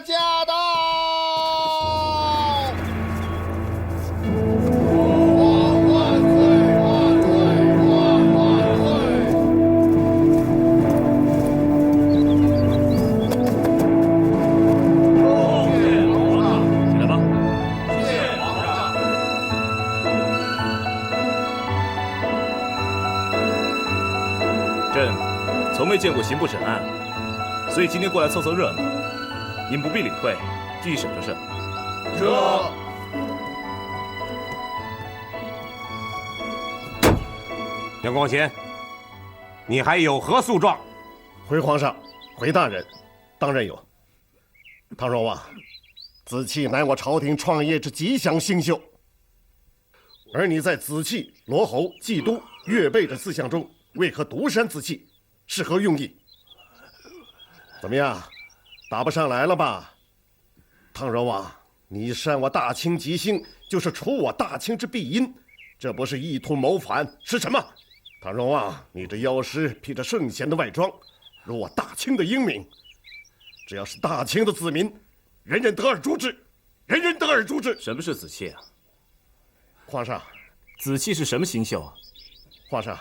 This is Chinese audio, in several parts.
驾到！万岁！万岁！万岁！谢皇上，起来吧。谢皇上。朕从没见过刑部审案，所以今天过来凑凑热闹。您不必理会，继续审就是。这杨光贤，你还有何诉状？回皇上，回大人，当然有。唐若望，子期乃我朝廷创业之吉祥星宿，而你在紫气、罗侯、冀都、岳备这4项中，为何独删紫气？是何用意？怎么样，答不上来了吧？唐若望，你删我大清吉星，就是除我大清之弊因，这不是意图谋反是什么？唐若望，你这妖师披着圣贤的外装，辱我大清的英名。只要是大清的子民，人人得而诛之，人人得而诛之。什么是紫气啊？皇上，紫气是什么星宿啊？皇上，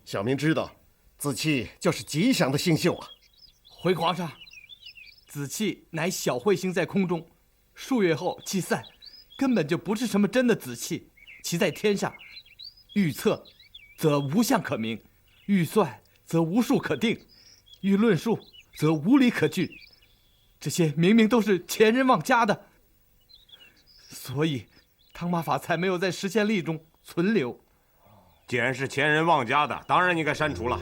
小民知道，紫气就是吉祥的星宿啊。回皇上，紫气乃小彗星在空中，数月后即散，根本就不是什么真的紫气。其在天上，预测则无象可明，预算则无数可定，欲论述则无理可据。这些明明都是前人妄加的，所以汤马法才没有在实宪历中存留。既然是前人妄加的，当然应该删除了。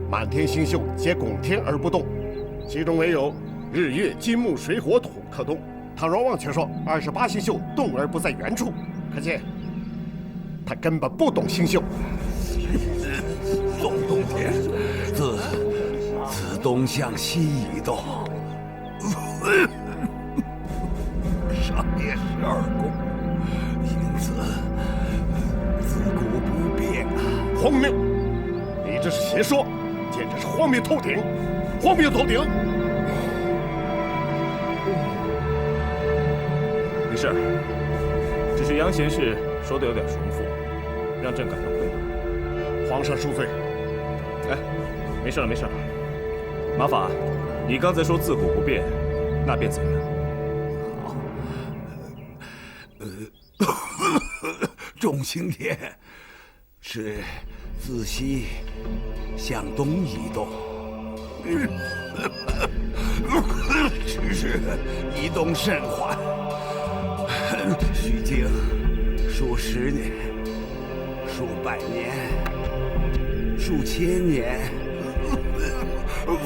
满天星宿皆拱天而不动，其中唯有日月金木水火土可动。唐若望却说28星宿动而不在原处，可见他根本不懂星宿。宋冬天自东向西移动，上也12宫，因此自古不变啊！荒谬！你这是邪说，简直是荒谬透顶！荒谬透顶！没事，只是杨贤士说的有点重复，让朕感到困扰。皇上恕罪。哎，没事了，没事了。马法，你刚才说自古不变，那便怎样？众星天是自西向东移动，只是移动甚缓，须经数10年、数百年、数千年，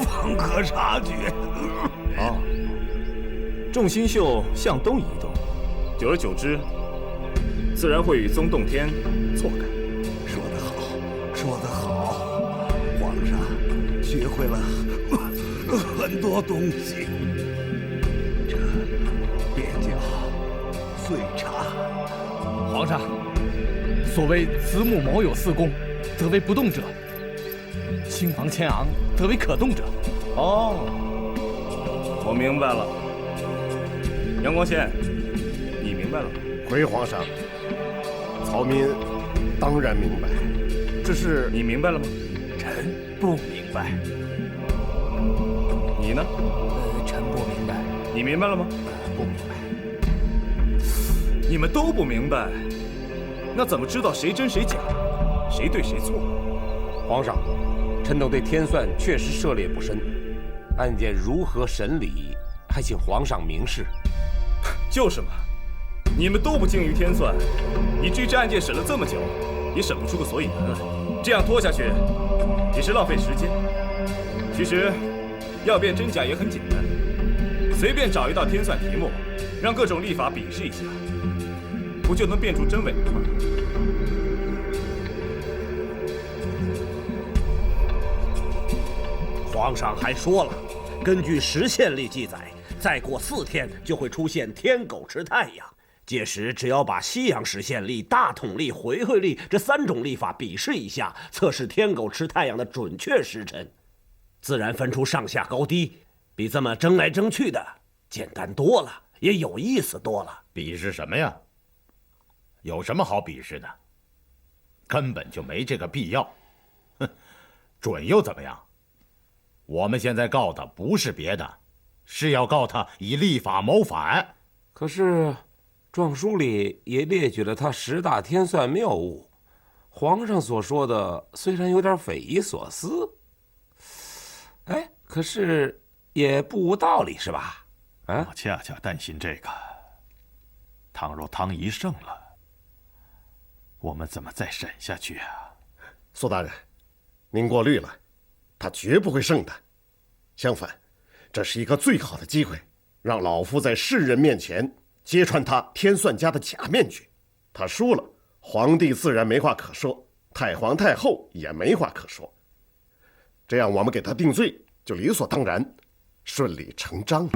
方可察觉。哦，众星宿向东移动，久而久之，自然会与宗洞天错开。说得好，说得好，皇上学会了很多东西，这便叫岁差。皇上，所谓子母卯酉4宫，则为不动者；青房乾昂，则为可动者。哦，我明白了。杨光宪，你明白了吗？回皇上，曹民当然明白，只是你明白了吗？臣不明白。你呢？臣不明白。你明白了吗？不明白。你们都不明白，那怎么知道谁真谁假，谁对谁错？皇上，臣等对天算确实涉猎不深，案件如何审理，还请皇上明示。就是嘛，你们都不精于天算，以至于这案件审了这么久，也审不出个所以然来。这样拖下去，也是浪费时间。其实，要辨真假也很简单，随便找一道天算题目，让各种历法比试一下，不就能辨出真伪了吗？皇上还说了，根据实宪历记载，再过4天就会出现天狗吃太阳。届时只要把西洋实宪历、大统历、回馈历这3种历法比试一下，测试天狗吃太阳的准确时辰，自然分出上下高低。比这么争来争去的，简单多了，也有意思多了。比试什么呀？有什么好比试的？根本就没这个必要。哼，准又怎么样？我们现在告的不是别的，是要告他以立法谋反。可是，状书里也列举了他10大天算谬误，皇上所说的虽然有点匪夷所思，哎，可是也不无道理，是吧？啊，我恰恰担心这个。倘若汤仪胜了，我们怎么再审下去啊？苏大人，您过虑了，他绝不会胜的。相反，这是一个最好的机会，让老夫在世人面前揭穿他天算家的假面具。他输了，皇帝自然没话可说，太皇太后也没话可说。这样我们给他定罪，就理所当然，顺理成章了。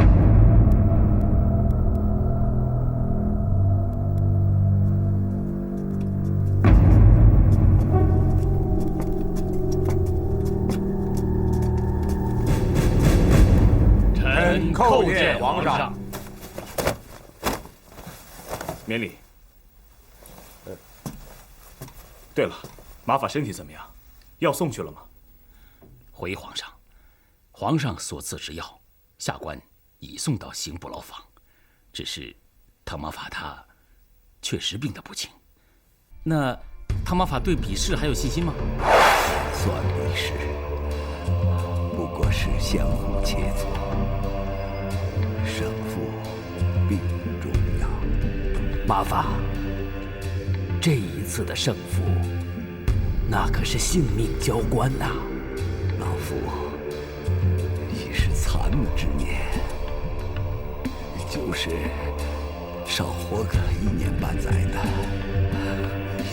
臣叩见皇上。免礼。对了，马法身体怎么样？药送去了吗？回皇上，皇上所赐之药，下官已送到刑部牢房。只是汤马法他确实病得不轻。那汤马法对比试还有信心吗？算比试，不过是相互切磋，胜负并不重要。马法，这一次的胜负，那可是性命交关呐！老夫已是残了之年，就是少活个1年半载的，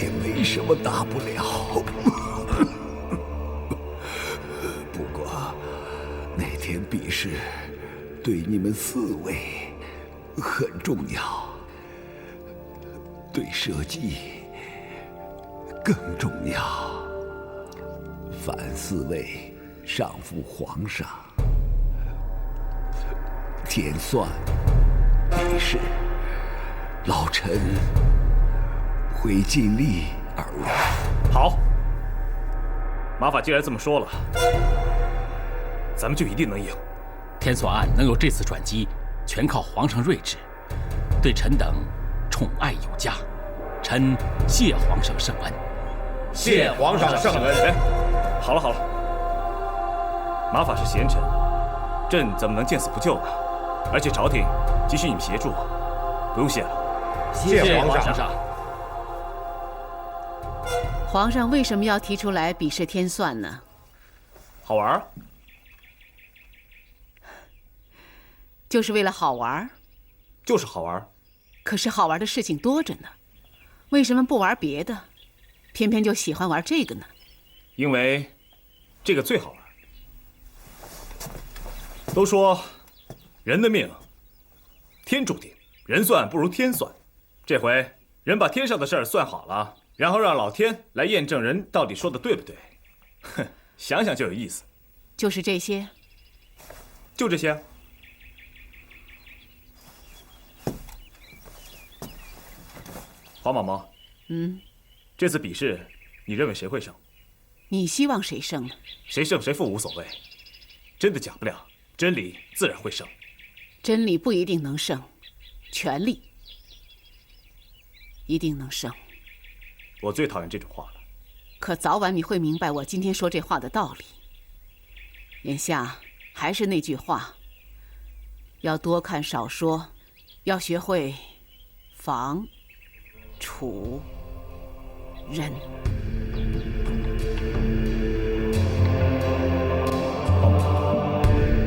也没什么大不了。不过那天比试对你们4位很重要，对社稷更重要。凡4位上赴皇上，天算比试，老臣会尽力而为。好，马法既然这么说了，咱们就一定能赢。天算案能有这次转机，全靠皇上睿智，对臣等宠爱有加。臣谢皇上圣恩。谢皇上圣恩。哎，好了好了，马法是贤臣，朕怎么能见死不救呢？而且朝廷急需你们协助，不用谢了。谢皇上。皇上为什么要提出来比试天算呢？好玩儿？就是为了好玩？就是好玩儿。可是好玩的事情多着呢，为什么不玩别的，偏偏就喜欢玩这个呢？因为这个最好玩。都说人的命天注定，人算不如天算。这回人把天上的事儿算好了，然后让老天来验证人到底说的对不对。哼，想想就有意思。就是这些？就这些。黄毛毛，这次比试，你认为谁会胜？你希望谁胜呢？谁胜谁负无所谓，真的假不了，真理自然会胜。真理不一定能胜，权力一定能胜。我最讨厌这种话了。可早晚你会明白我今天说这话的道理。眼下还是那句话，要多看少说，要学会防、处、忍。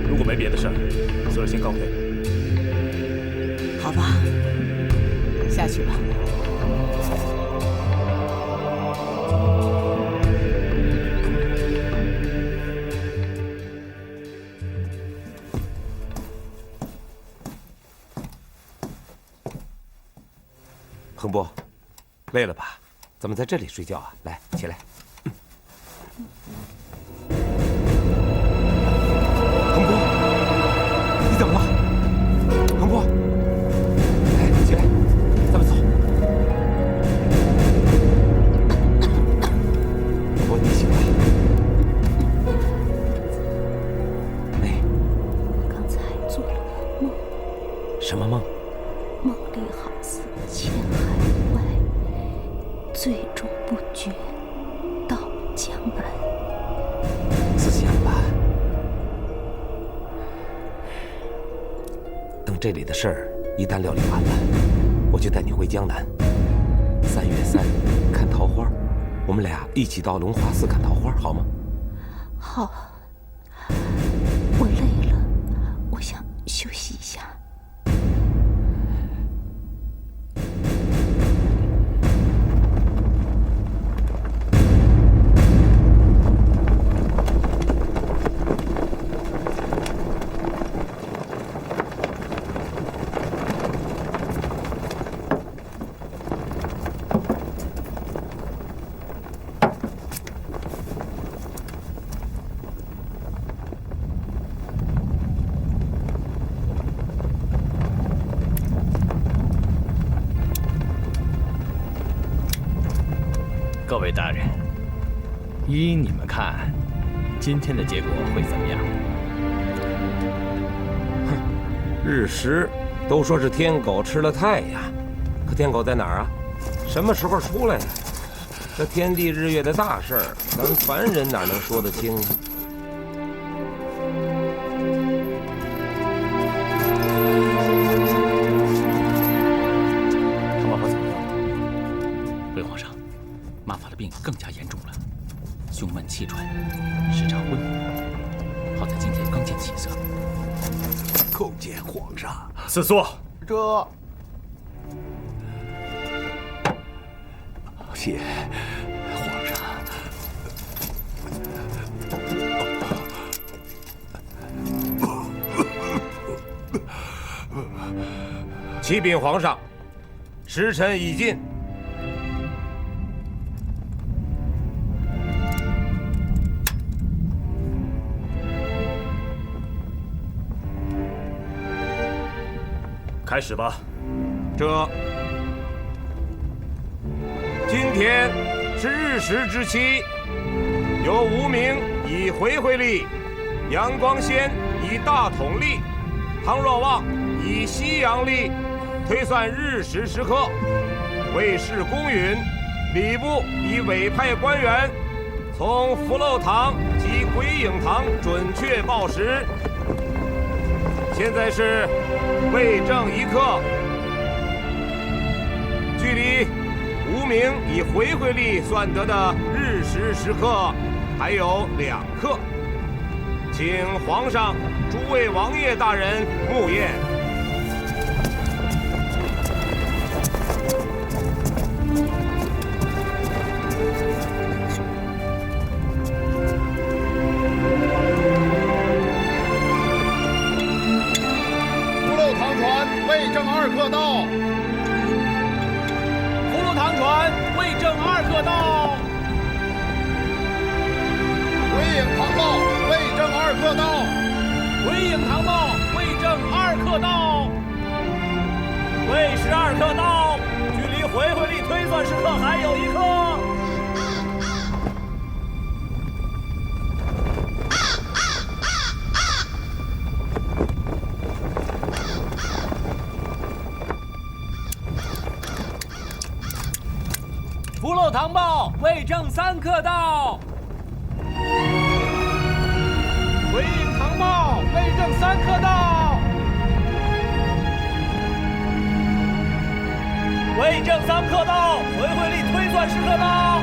如果没别的事儿，昨儿先告退。好吧，下去吧。恒波，累了吧？咱们在这里睡觉啊！来，起来。恒波，你怎么了？什么梦？梦里好似千海外，最终不觉到江南。自相伴。等这里的事儿一旦料理完了，我就带你回江南。3月3看桃花，我们俩一起到龙华寺看桃花，好吗？好。我累了，我想休息一下。各位大人，依你们看，今天的结果会怎么样？日食都说是天狗吃了太阳，可天狗在哪儿啊？什么时候出来呀？这天地日月的大事儿，咱凡人哪能说得清啊？唐伯伯怎么样？回皇上，马法的病更加严重了，胸闷气喘，时常昏迷。好在今天刚见起色。叩见皇上。四叔，这谢皇上。启禀皇上，时辰已尽。开始吧。今天是日食之期，由无名以回回历，阳光仙以大统历，唐若望以西洋历推算日食时刻，卫士公允、礼部以委派官员从福漏堂及鬼影堂准确报时。现在是未正1刻，距离无名以回回历算得的日食时刻还有2刻，请皇上、诸位王爷大人沐验。未正2刻到。福禄堂船未正2刻到。鬼影堂报未正2刻到。鬼影堂报未正2刻到。未时2刻到，距离回回历推算时刻还有1刻。福禄堂报未正3刻到。鬼影堂报未正3刻到。未正3刻到，回回历推算时刻到。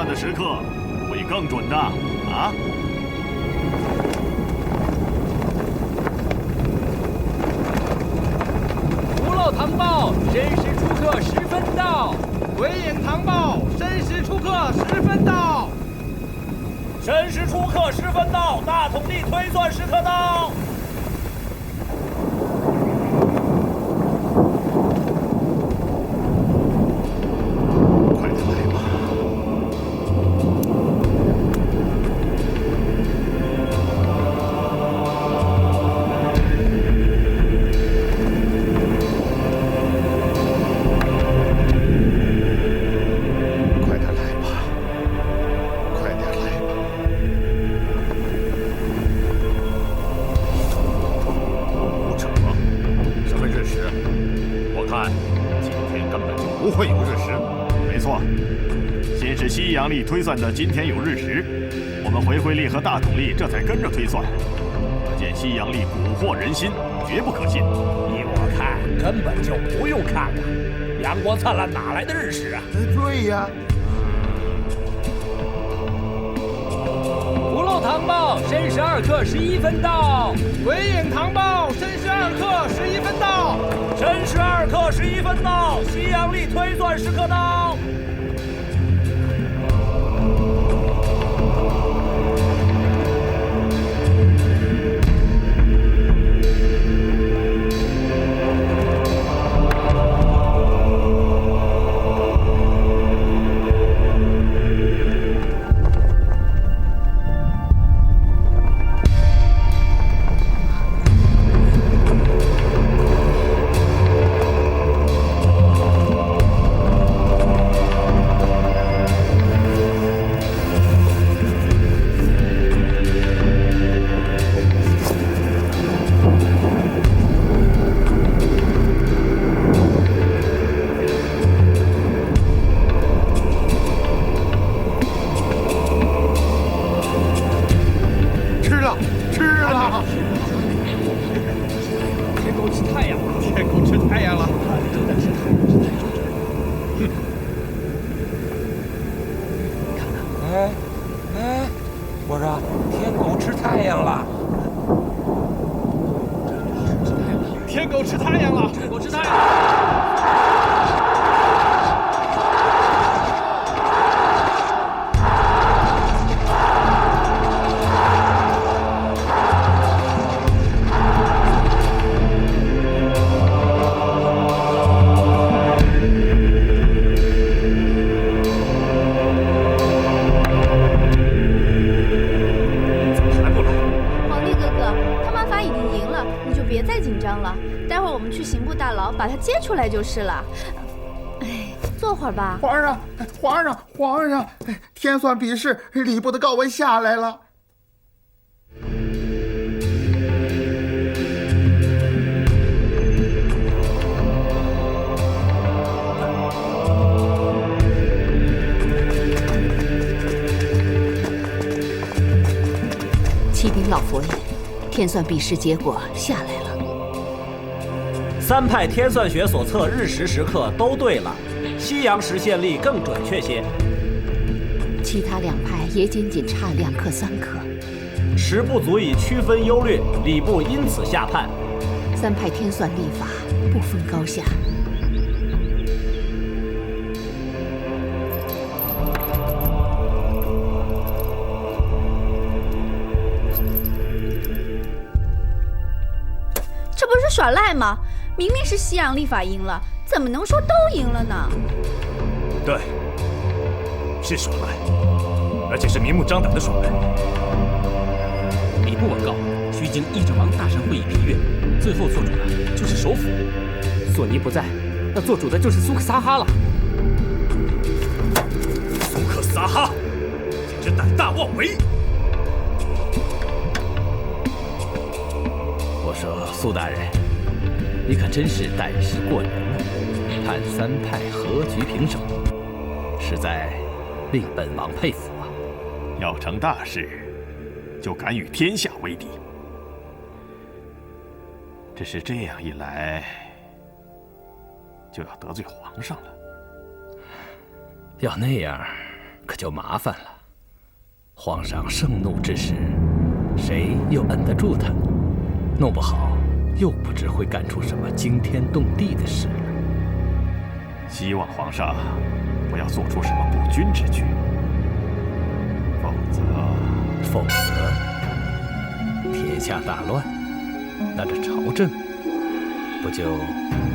的时刻会更准的啊！福漏堂报申时初刻10分到。鬼影堂报申时初刻10分到。申时初刻10分到，大统统力推算时刻到。快点来吧！快点来吧！快点来吧！胡扯！什么日食？我看今天根本就不会有日食。没错，先是西洋历推算的今天有日食，我们回历和大统历这才跟着推算。可见西洋历蛊惑人心，绝不可信。依我看，根本就不用看了。阳光灿烂，哪来的日食啊？对呀。福禄堂报，申时2刻11分到。鬼影堂报，申时2刻11分到。申时2刻11分到，西洋历推算时刻到。我说天狗吃太阳了，天狗吃太阳了，天狗吃太阳了。把他接出来就是了。哎，坐会儿吧。皇上，天算比试，礼部的告文下来了。启禀老佛爷，天算比试结果下来了。3派天算学所测日食时刻都对了，西洋时现历更准确些。其他2派也仅差2克3克，时不足以区分优劣，礼部因此下判：3派天算历法不分高下。这不是耍赖吗？明明是西洋历法赢了，怎么能说都赢了呢？对，是耍赖，而且是明目张胆的耍赖。礼部文告：虚惊议政王大臣会议批阅，最后做主的就是首辅。索尼不在，那做主的就是苏克萨哈了。苏克萨哈，简直胆大妄为！我说苏大人，你可真是胆识过人了，判3派和局平手，实在令本王佩服啊！要成大事，就敢与天下为敌。只是这样一来，就要得罪皇上了。要那样，可就麻烦了。皇上盛怒之时，谁又摁得住他？弄不好，又不知会干出什么惊天动地的事了。希望皇上不要做出什么不君之举，否则，天下大乱，那这朝政不就由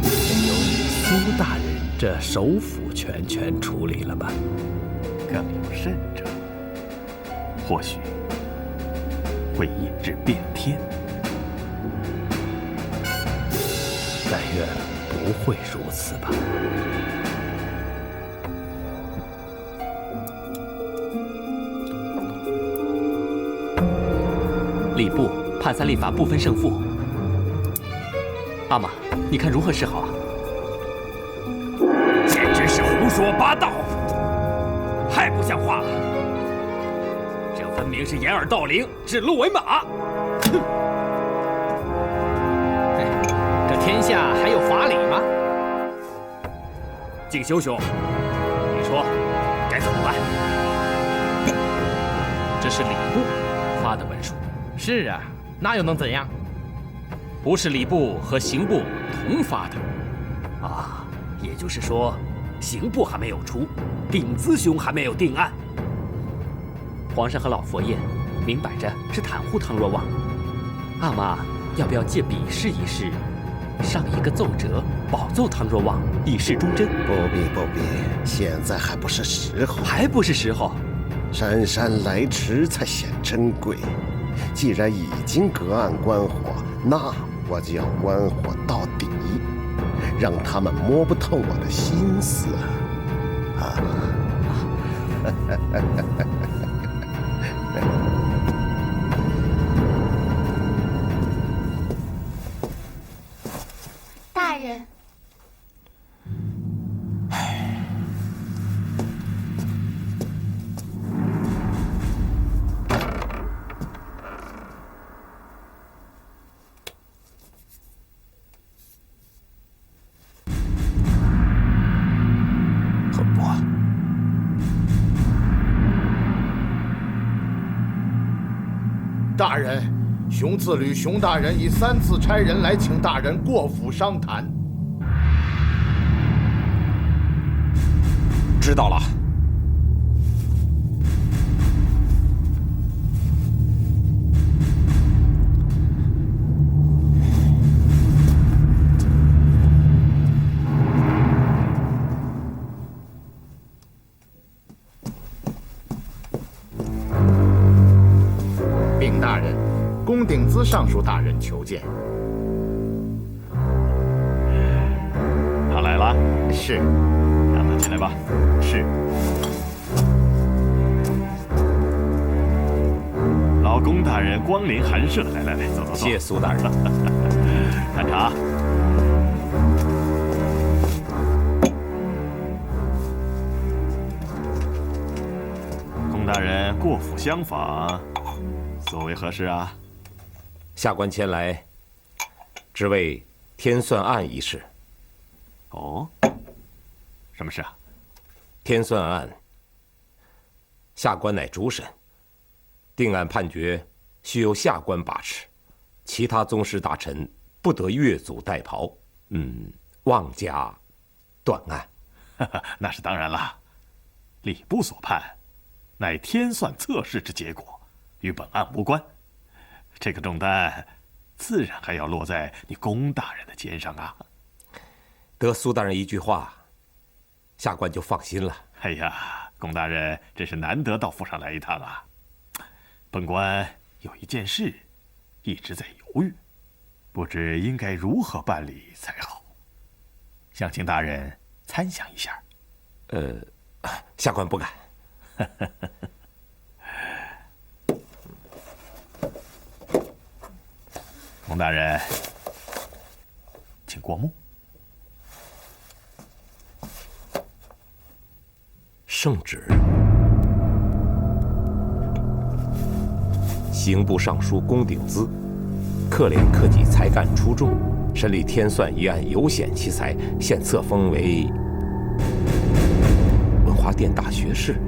你苏大人这首辅全处理了吗？更有甚者，或许会引致变天。但愿不会如此吧。礼部判三立法不分胜负。阿玛，你看如何是好啊？简直是胡说八道，太不像话了！这分明是掩耳盗铃，指鹿为马。哼！这天下还有法理吗？敬修兄，你说该怎么办？这是礼部发的文书。是啊，那又能怎样？不是礼部和刑部同发的。啊，也就是说，刑部还没有出，丙资兄还没有定案。皇上和老佛爷明摆着是袒护汤若望。阿玛要不要借比试一试，上一个奏折保奏汤若望，以示忠贞？不必，现在还不是时候。还不是时候？姗姗来迟才显珍贵。既然已经隔岸观火，那我就要观火到底，让他们摸不透我的心思啊！大人，大人，熊次吕熊大人已3次差人来请大人过府商谈。知道了。禀大人，龚鼎资尚书大人求见。他来了。是。让他进来吧。是。老龚大人光临寒舍，来，走。谢苏大人。看茶。龚大人过府相访，所为何事啊？下官前来，只为天算案一事。哦，什么事啊？天算案，下官乃主审，定案判决须由下官把持，其他宗室大臣不得越俎代庖。望加断案。那是当然了，礼部所判，乃天算测试之结果，与本案无关。这个重担，自然还要落在你龚大人的肩上啊。得苏大人一句话，下官就放心了。哎呀，龚大人真是难得到府上来一趟啊！本官有一件事，一直在犹豫，不知应该如何办理才好，想请大人参详一下。下官不敢。龚大人，请过目。圣旨，刑部尚书龚鼎资，克怜克己才干出众，审理天算一案有显其才，现册封为文华殿大学士，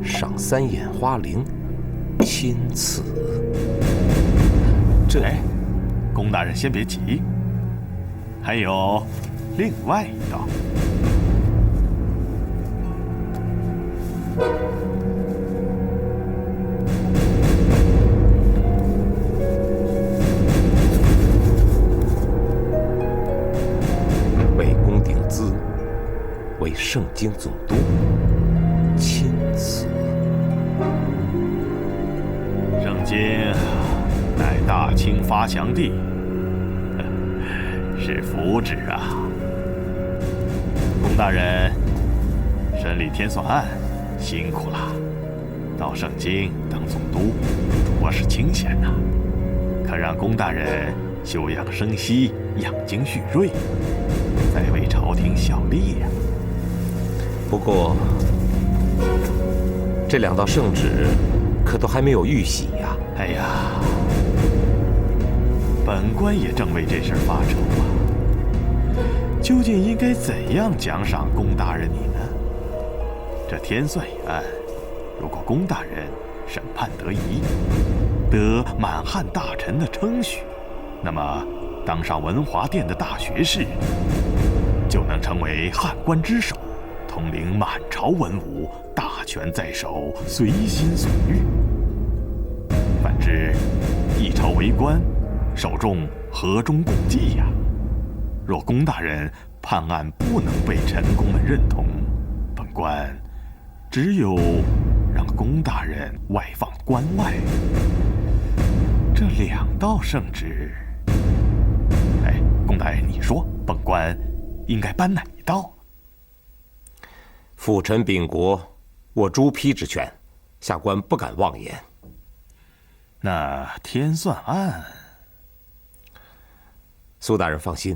赏3眼花翎，钦此。龚大人先别急，还有另外一道。盛京总督钦此。盛京乃大清发祥地，是福祉啊。龚大人审理天算案辛苦了，到盛京当总督着实清闲呐。可让龚大人休养生息，养精蓄锐，再为朝廷效力呀。不过，这2道圣旨可都还没有御玺呀。哎呀，本官也正为这事儿发愁啊。究竟应该怎样奖赏龚大人你呢？这天算一案，如果龚大人审判得宜，得满汉大臣的称许，那么当上文华殿的大学士，就能成为汉官之首，统领满朝文武，大权在手，随心所欲。反之，一朝为官，首重和衷共济呀。若龚大人判案不能被臣工们认同，本官只有让龚大人外放关外。这2道圣旨，哎，龚大人，你说本官应该颁哪一道？辅臣秉国，我朱批之权，下官不敢妄言。那天算案，苏大人放心，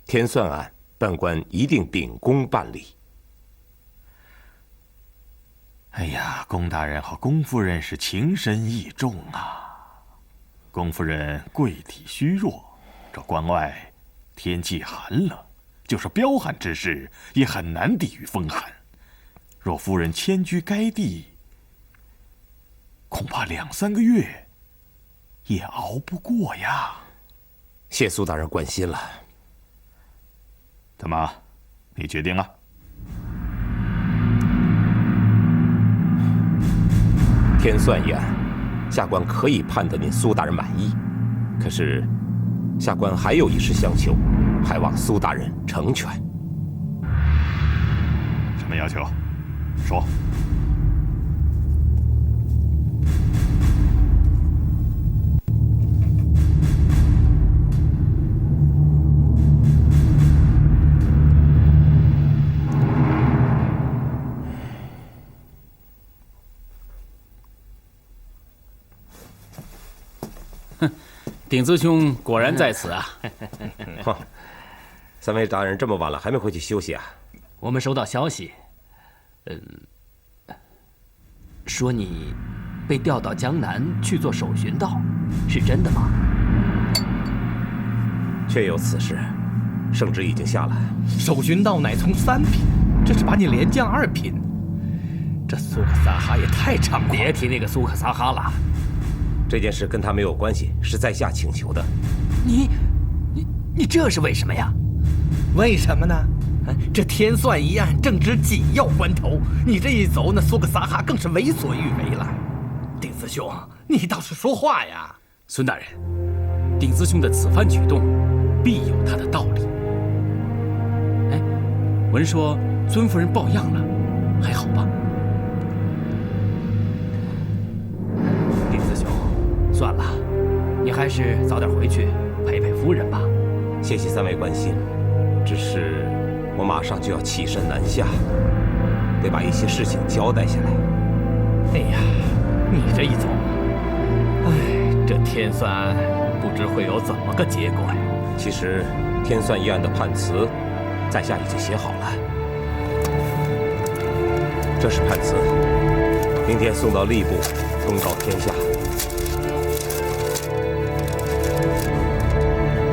天算案本官一定秉公办理。哎呀，龚大人和龚夫人是情深义重啊。龚夫人贵体虚弱，这关外天气寒冷，就是彪悍之士也很难抵御风寒。若夫人迁居该地，恐怕2、3个月也熬不过呀。谢苏大人关心了。怎么，你决定了？天算一案，下官可以判得您苏大人满意，可是下官还有一事相求，还望苏大人成全。什么要求？说。鼎子兄果然在此啊！3位大人这么晚了还没回去休息啊？我们收到消息，说你被调到江南去做守寻道，是真的吗？确有此事，圣旨已经下来。守寻道乃从3品，这是把你连降2品。这苏克萨哈也太猖狂了！别提那个苏克萨哈了。这件事跟他没有关系，是在下请求的。你这是为什么呀？为什么呢？这天算一案正值紧要关头，你这一走，那苏克萨哈更是为所欲为了。鼎子兄，你倒是说话呀！孙大人，鼎子兄的此番举动，必有他的道理。哎，闻说尊夫人抱恙了，还好吧？鼎子兄，算了，你还是早点回去陪陪夫人吧。谢谢3位关心，只是我马上就要起身南下，得把一些事情交代下来。哎呀，你这一走，这天算案不知会有怎么个结果呀？其实天算一案的判词，在下已经写好了。这是判词，明天送到吏部，公告天下。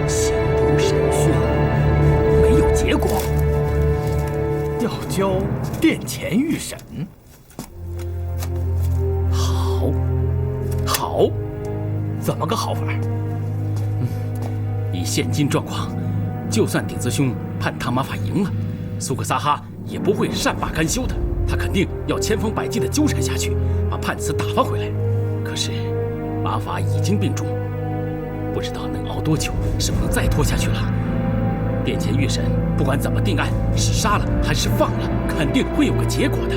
刑部审讯没有结果，要交殿前预审。好，怎么个好法？以现今状况，就算鼎子兄判唐玛法赢了，苏克萨哈也不会善罢甘休的，他肯定要千方百计地纠缠下去，把判词打发回来。可是玛法已经病重，不知道能熬多久，是不能再拖下去了。殿前御审不管怎么定案，是杀了还是放了，肯定会有个结果的。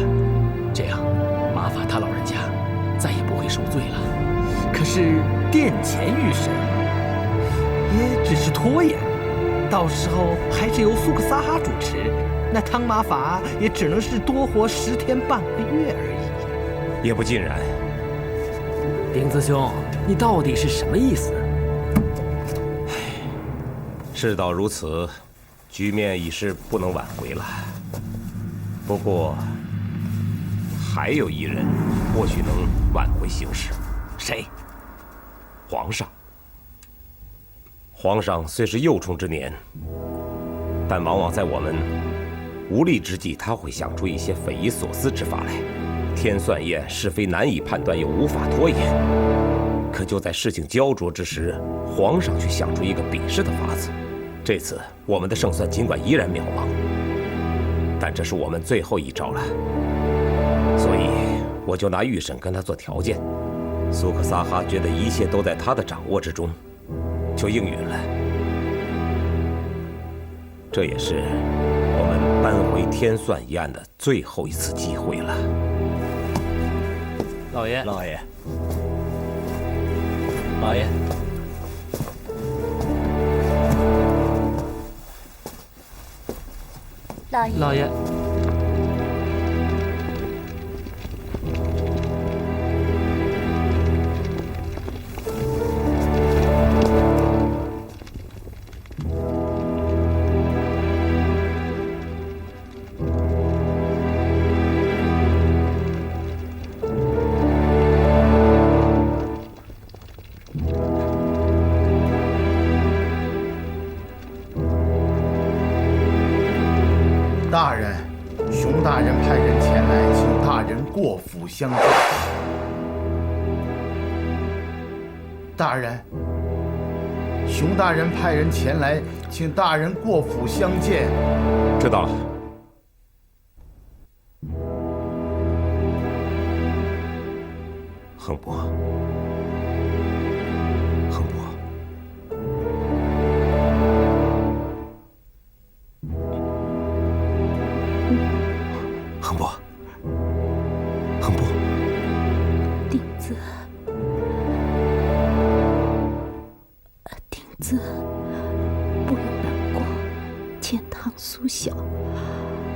这样，马法他老人家再也不会受罪了。可是殿前御审也只是拖延，到时候还是由苏克萨哈主持，那汤玛法也只能是多活10天半个月而已。也不尽然。顶子兄，你到底是什么意思？事到如此，局面已是不能挽回了。不过，还有一人或许能挽回形势。谁？皇上。皇上虽是幼虫之年，但往往在我们无力之际，他会想出一些匪夷所思之法来。天算验，是非难以判断，又无法拖延。可就在事情焦灼之时，皇上却想出一个比试的法子。这次我们的胜算尽管依然渺茫，但这是我们最后一招了。所以我就拿御审跟他做条件。苏克萨哈觉得一切都在他的掌握之中，就应允了。这也是我们扳回天算一案的最后一次机会了。老爷，老爷，老爷，老爷，老爷。大人，熊大人派人前来，请大人过府相见。大人，熊大人派人前来，请大人过府相见。知道了。恒伯，恒伯。恒伯，恒伯，顶子，顶子，不用难过。钱塘苏小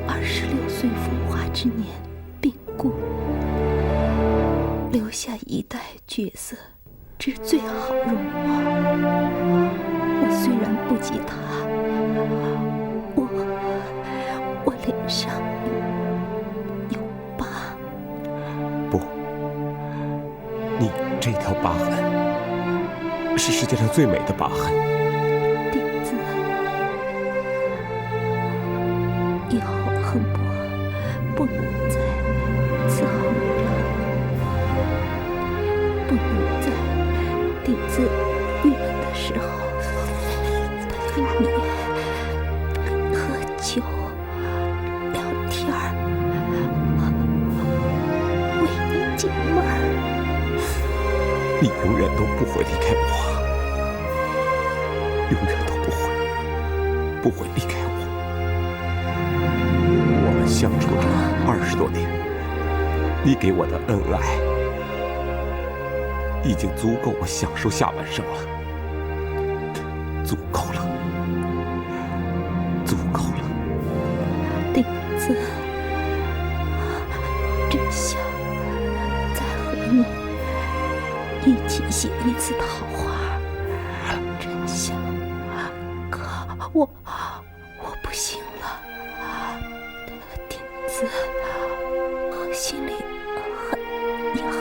26岁风华之年病故，留下一代绝色，之最好容貌。我虽然不及他，我脸上有疤。不，你这条疤痕是世界上最美的疤痕。顶子，以后恒伯不能再伺候你了，不能在顶子郁闷的时候陪你喝酒聊天儿，为你解闷儿。你永远都不会离开我，永远都不会离开我。我们相处了20多年，你给我的恩爱已经足够我享受下半生了，足够了，足够了。顶子，真想再和你一起写一次桃花，真想，可我不行了。顶子，我心里很遗憾。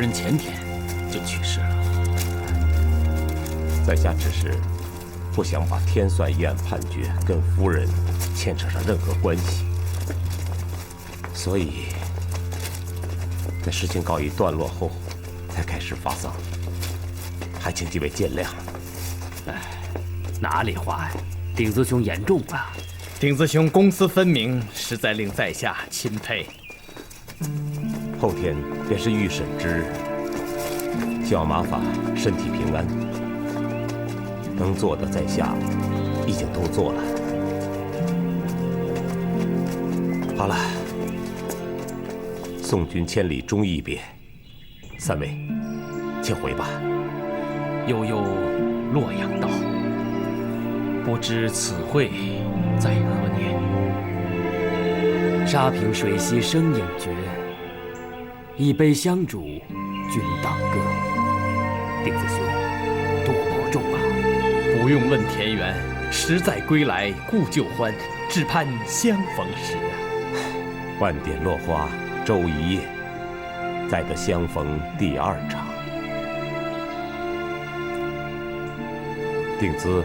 人前天就去世了。在下只是不想把天算议案判决跟夫人牵扯上任何关系，所以在事情告一段落后才开始发丧，还请几位见谅。哪里话呀，顶子兄言重了。顶子兄公私分明，实在令在下钦佩。后天便是预审之日，希望马法身体平安。能做的在下已经都做了。好了，送君千里终一别，三位，请回吧。悠悠洛阳道，不知此会在何年？沙平水西生影绝，一杯香煮君当歌。顶子兄，多保重啊！不用问田园，实在归来故旧欢，只盼相逢时啊。万点落花周一夜，再得相逢第二场。定兹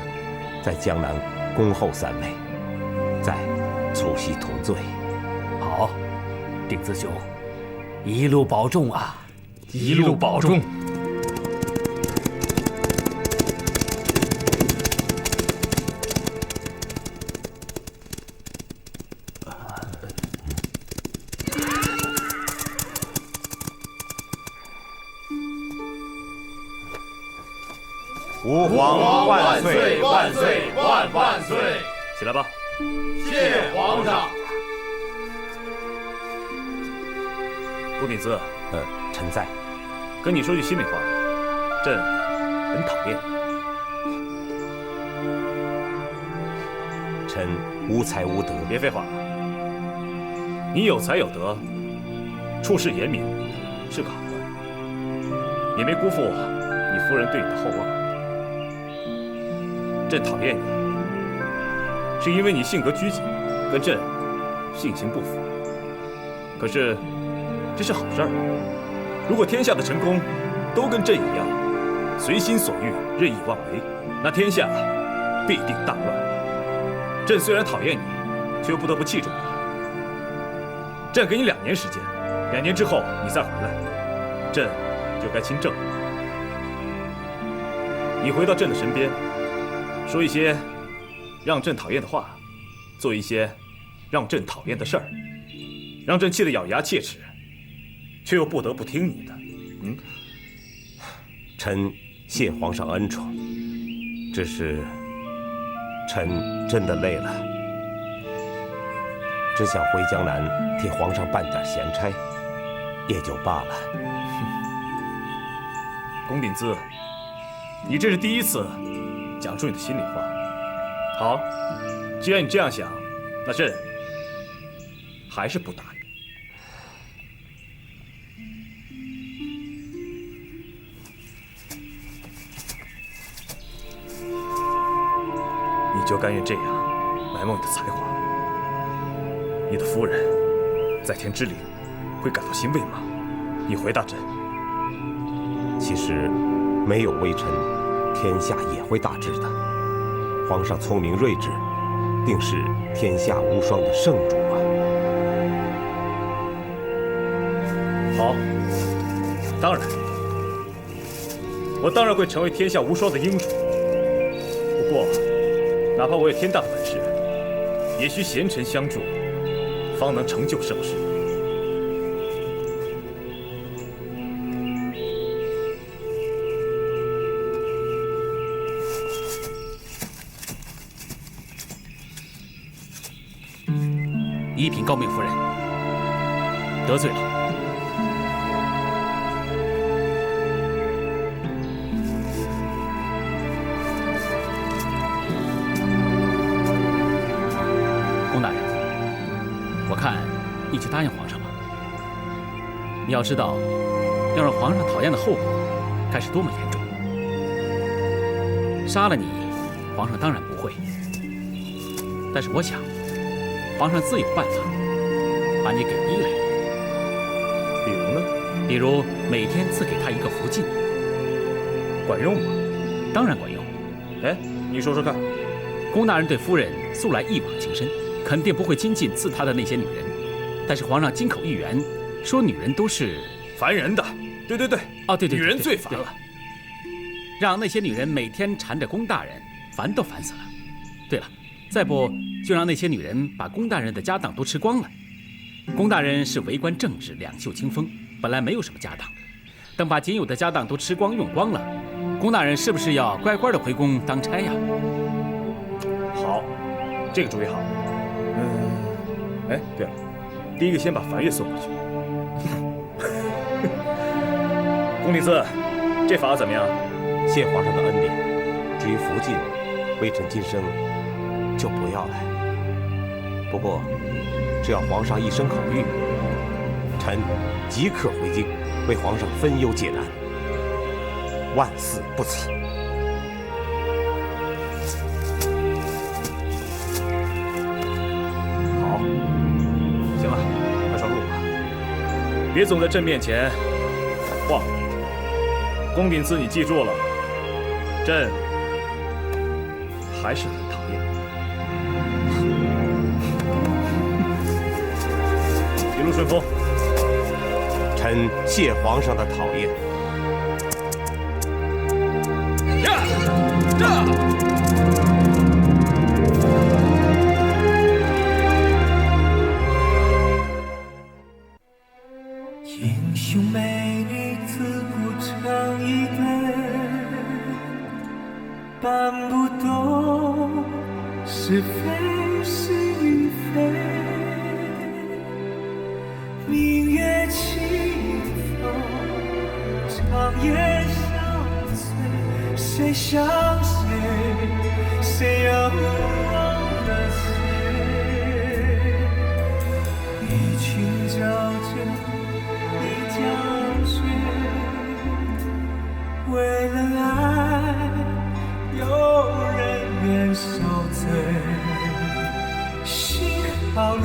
在江南恭候三位，再促膝同醉。好，顶子兄，一路保重啊！一路保重。吾皇万岁万岁万万岁！起来吧。谢皇上。顾鼎兹，臣在。跟你说句心里话，朕很讨厌你。臣无才无德。别废话。你有才有德，处事严明，是个好官，也没辜负你夫人对你的厚望。朕讨厌你，是因为你性格拘谨，跟朕性情不符。可是，这是好事儿。如果天下的臣工都跟朕一样，随心所欲、任意妄为，那天下必定大乱。朕虽然讨厌你，却又不得不器重你。朕给你2年时间，2年之后你再回来，朕就该亲政了。你回到朕的身边，说一些让朕讨厌的话，做一些让朕讨厌的事儿，让朕气得咬牙切齿，却又不得不听你的。臣谢皇上恩宠，只是臣真的累了，只想回江南替皇上办点闲差，也就罢了。龚鼎兹，你这是第一次讲出你的心里话。好，既然你这样想，那朕还是不答应。你就甘愿这样埋没你的才华？你的夫人在天之灵会感到欣慰吗？你回答朕。其实没有微臣，天下也会大治的。皇上聪明睿智，定是天下无双的圣主啊！好，当然，我当然会成为天下无双的英主。不过，哪怕我有天大的本事，也需贤臣相助，方能成就盛世。一品诰命夫人，得罪了。龚大人，我看你去答应皇上吧。你要知道，要让皇上讨厌的后果该是多么严重。杀了你，皇上当然不会，但是我想，皇上自有办法把你给逼来。比如呢？比如每天赐给他一个福晋，管用吗？当然管用。哎，你说说看。龚大人对夫人素来一往情深，肯定不会亲近赐他的那些女人。但是皇上金口玉言，说女人都是烦人的。对对对，哦对，女人最烦了。让那些女人每天缠着龚大人，烦都烦死了。对了，再不就让那些女人把龚大人的家当都吃光了。龚大人是为官正直，两袖清风，本来没有什么家当，等把仅有的家当都吃光用光了，龚大人是不是要乖乖的回宫当差呀？好，这个主意好。哎，对了，第一个先把樊越送过去。龚弟子，这法怎么样？谢皇上的恩典。至于福晋，微臣今生就不要了。不过，只要皇上一声口谕，臣即刻回京，为皇上分忧解难，万死不辞。好，行了，快上路吧，别总在朕面前晃。龚秉赐，你记住了，朕还是很讨厌你。一路顺风。臣谢皇上的讨厌。英雄美女自古成一对，办不懂是非是与非。明月清风，长夜相随，谁想谁，谁又忘了谁？一群沼泽，一江水，为了爱，有人愿受罪，心好累。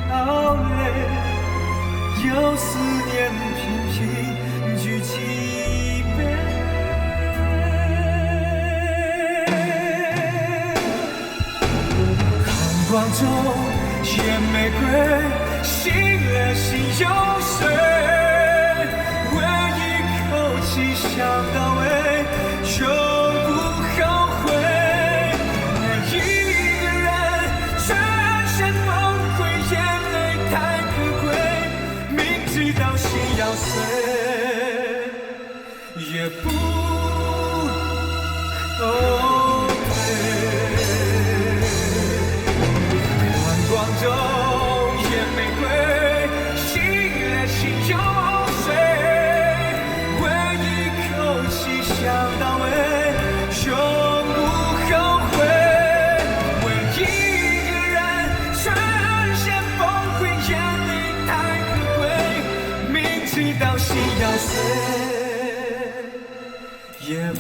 好累，有思念频频举起杯。寒光中见玫瑰，醒了心有水。为一口气想到尾，永不后悔。爱一个人，转身崩溃。太可贵，明知道心要碎，也不后退。寒光中见玫瑰，醒了心有水。为一口气想到尾，永不后悔。为一个人转身崩溃。眼泪太可贵，明知道心要碎，也不